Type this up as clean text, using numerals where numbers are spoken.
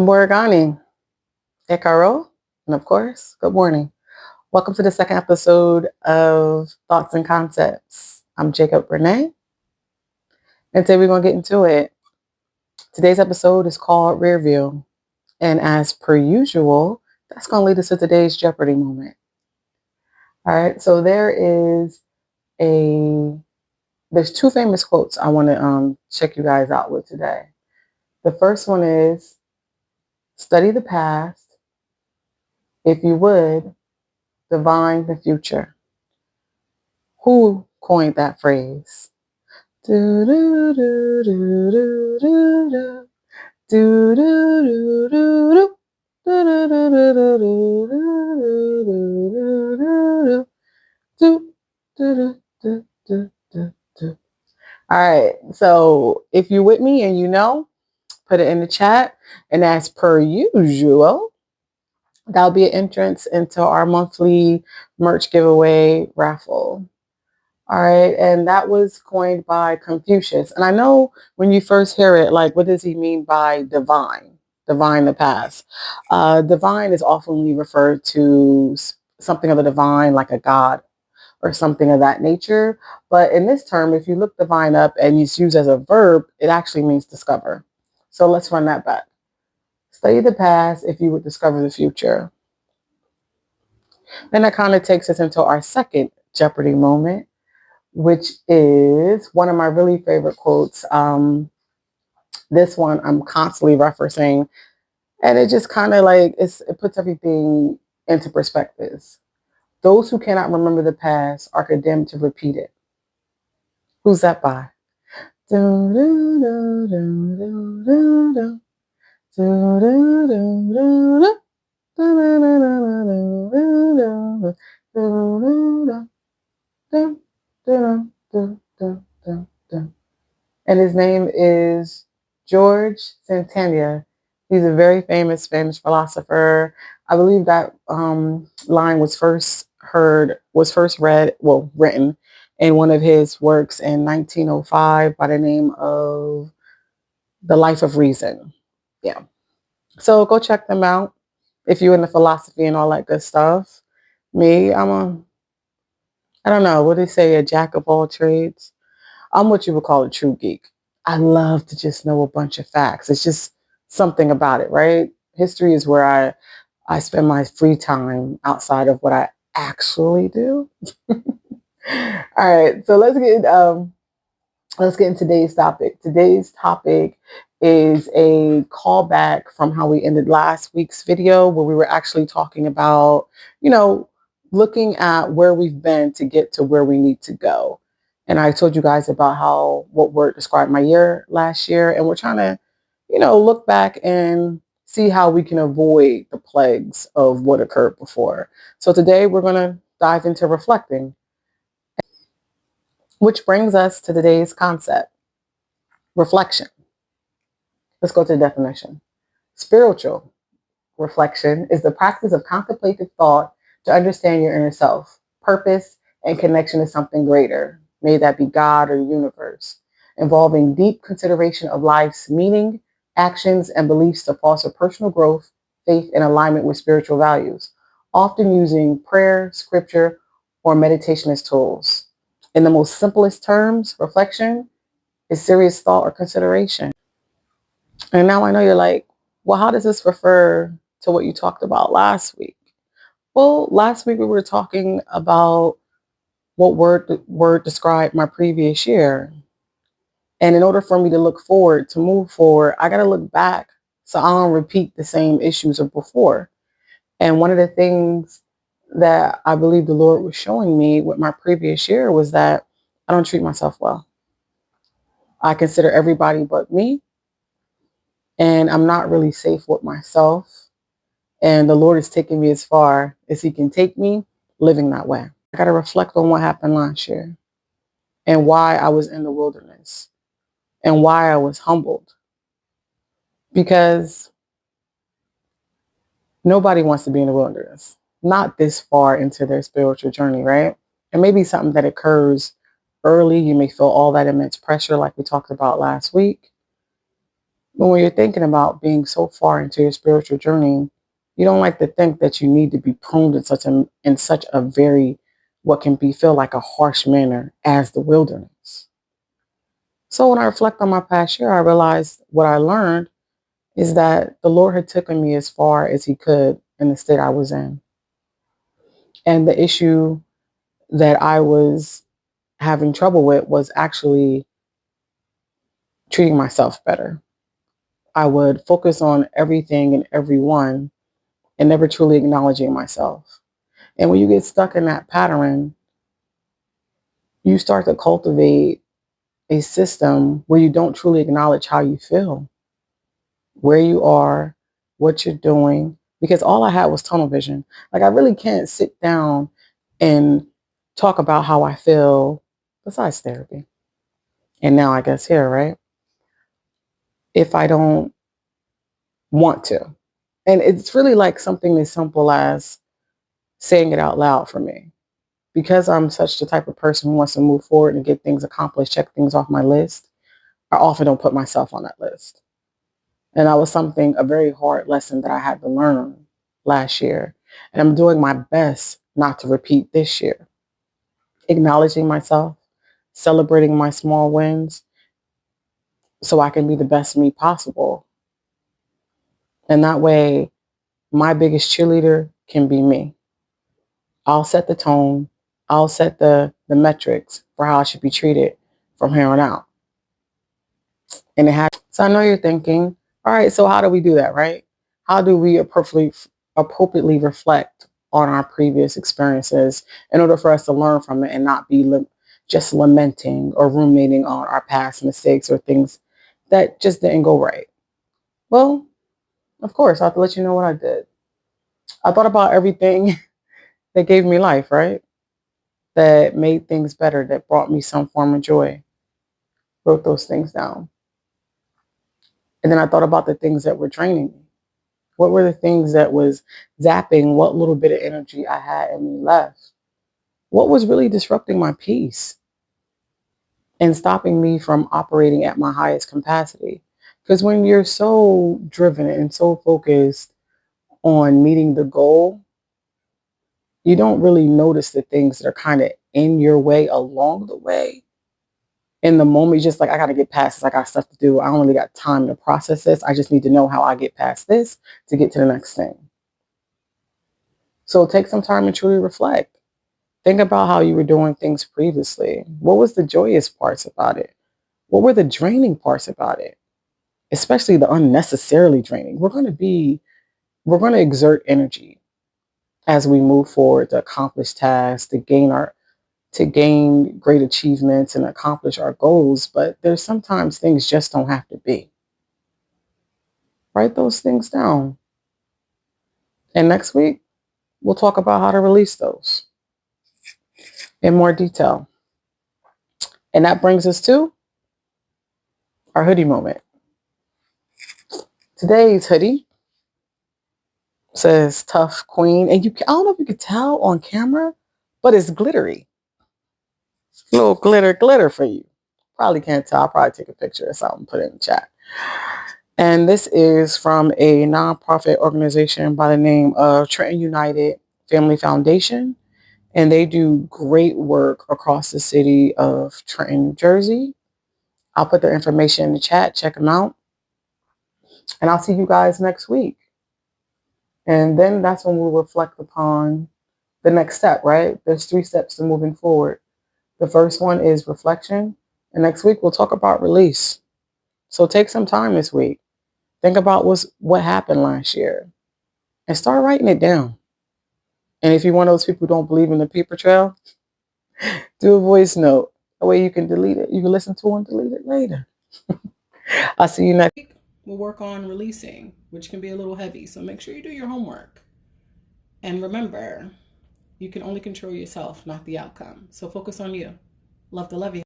Borigani, Ekaro, and of course, good morning. Welcome to the second episode of Thoughts and Concepts. I'm Jacob Renee, and today we're going to get into it. Today's episode is called Rearview, and as per usual, that's going to lead us to today's Jeopardy moment. All right, so there's two famous quotes I want to check you guys out with today. The first one is, study the past, if you would, divine the future. Who coined that phrase? Do do do do do do do do do do. All right, so if you're with me and you know, put it in the chat. And as per usual, that'll be an entrance into our monthly merch giveaway raffle. All right, and that was coined by Confucius. And I know when you first hear it, like, what does he mean by divine? Divine the past. Divine is often referred to something of the divine, like a god or something of that nature. But in this term, if you look divine up and it's used as a verb, it actually means discover. So let's run that back. Study the past if you would discover the future. Then that kind of takes us into our second Jeopardy moment, which is one of my really favorite quotes. This one I'm constantly referencing, and it just kind of like it puts everything into perspective. Those who cannot remember the past are condemned to repeat it. Who's that by? And his name is George Santana. He's a very famous Spanish philosopher. I believe that line was first written in one of his works in 1905 by the name of The Life of Reason. Yeah. So go check them out if you're into philosophy and all that good stuff. Me, I don't know, what do they say, a jack of all trades? I'm what you would call a true geek. I love to just know a bunch of facts. It's just something about it, right? History is where I spend my free time outside of what I actually do. All right, so let's get into today's topic. Today's topic is a callback from how we ended last week's video, where we were actually talking about, looking at where we've been to get to where we need to go. And I told you guys about what word described my year last year. And we're trying to, look back and see how we can avoid the plagues of what occurred before. So today we're going to dive into reflecting, which brings us to today's concept, reflection. Let's go to the definition. Spiritual reflection is the practice of contemplative thought to understand your inner self, purpose, and connection to something greater, may that be God or the universe, involving deep consideration of life's meaning, actions, and beliefs to foster personal growth, faith, and alignment with spiritual values, often using prayer, scripture, or meditation as tools. In the most simplest terms, reflection is serious thought or consideration. And now I know you're like, well, how does this refer to what you talked about last week? Well, last week we were talking about what word described my previous year. And in order for me to look forward, to move forward, I got to look back so I don't repeat the same issues of before. And one of the things that I believe the Lord was showing me with my previous year was that I don't treat myself well. I consider everybody but me. And I'm not really safe with myself. And the Lord is taking me as far as he can take me living that way. I got to reflect on what happened last year and why I was in the wilderness and why I was humbled. Because nobody wants to be in the wilderness, not this far into their spiritual journey, right? It may be something that occurs early. You may feel all that immense pressure like we talked about last week. But when you're thinking about being so far into your spiritual journey, you don't like to think that you need to be pruned in such a very what can be feel like a harsh manner as the wilderness. So when I reflect on my past year, I realized what I learned is that the Lord had taken me as far as He could in the state I was in. And the issue that I was having trouble with was actually treating myself better. I would focus on everything and everyone and never truly acknowledging myself. And when you get stuck in that pattern, you start to cultivate a system where you don't truly acknowledge how you feel, where you are, what you're doing, because all I had was tunnel vision. Like, I really can't sit down and talk about how I feel besides therapy. And now I guess here, right? If I don't want to. And it's really like something as simple as saying it out loud for me. Because I'm such the type of person who wants to move forward and get things accomplished, check things off my list, I often don't put myself on that list. And that was a very hard lesson that I had to learn last year. And I'm doing my best not to repeat this year. Acknowledging myself, celebrating my small wins so I can be the best me possible. And that way, my biggest cheerleader can be me. I'll set the tone. I'll set the metrics for how I should be treated from here on out. And it has. So I know you're thinking, all right, so how do we do that, right? How do we appropriately reflect on our previous experiences in order for us to learn from it and not be just lamenting or ruminating on our past mistakes or things that just didn't go right? Well, of course, I have to let you know what I did. I thought about everything that gave me life, right? That made things better, that brought me some form of joy. Wrote those things down. And then I thought about the things that were draining me. What were the things that was zapping what little bit of energy I had in me left? What was really disrupting my peace and stopping me from operating at my highest capacity? Because when you're so driven and so focused on meeting the goal, you don't really notice the things that are kind of in your way along the way. In the moment, you're just like, I got to get past this. I got stuff to do. I don't really got time to process this. I just need to know how I get past this to get to the next thing. So take some time and truly reflect. Think about how you were doing things previously. What was the joyous parts about it? What were the draining parts about it? Especially the unnecessarily draining. We're going to exert energy as we move forward to accomplish tasks, to gain great achievements and accomplish our goals, but there's sometimes things just don't have to be. Write those things down. And next week, we'll talk about how to release those in more detail. And that brings us to our hoodie moment. Today's hoodie says Tough Queen. And I don't know if you could tell on camera, but it's glittery. A little glitter for you. Probably can't tell. I'll probably take a picture or something, put it in the chat. And this is from a nonprofit organization by the name of Trenton United Family Foundation. And they do great work across the city of Trenton, New Jersey. I'll put their information in the chat. Check them out. And I'll see you guys next week. And then that's when we'll reflect upon the next step, right? There's 3 steps to moving forward. The first one is reflection. And next week, we'll talk about release. So take some time this week. Think about what happened last year and start writing it down. And if you're one of those people who don't believe in the paper trail, do a voice note. That way you can delete it. You can listen to it and delete it later. I'll see you next week. We'll work on releasing, which can be a little heavy. So make sure you do your homework. And remember, you can only control yourself, not the outcome. So focus on you. Love to love you.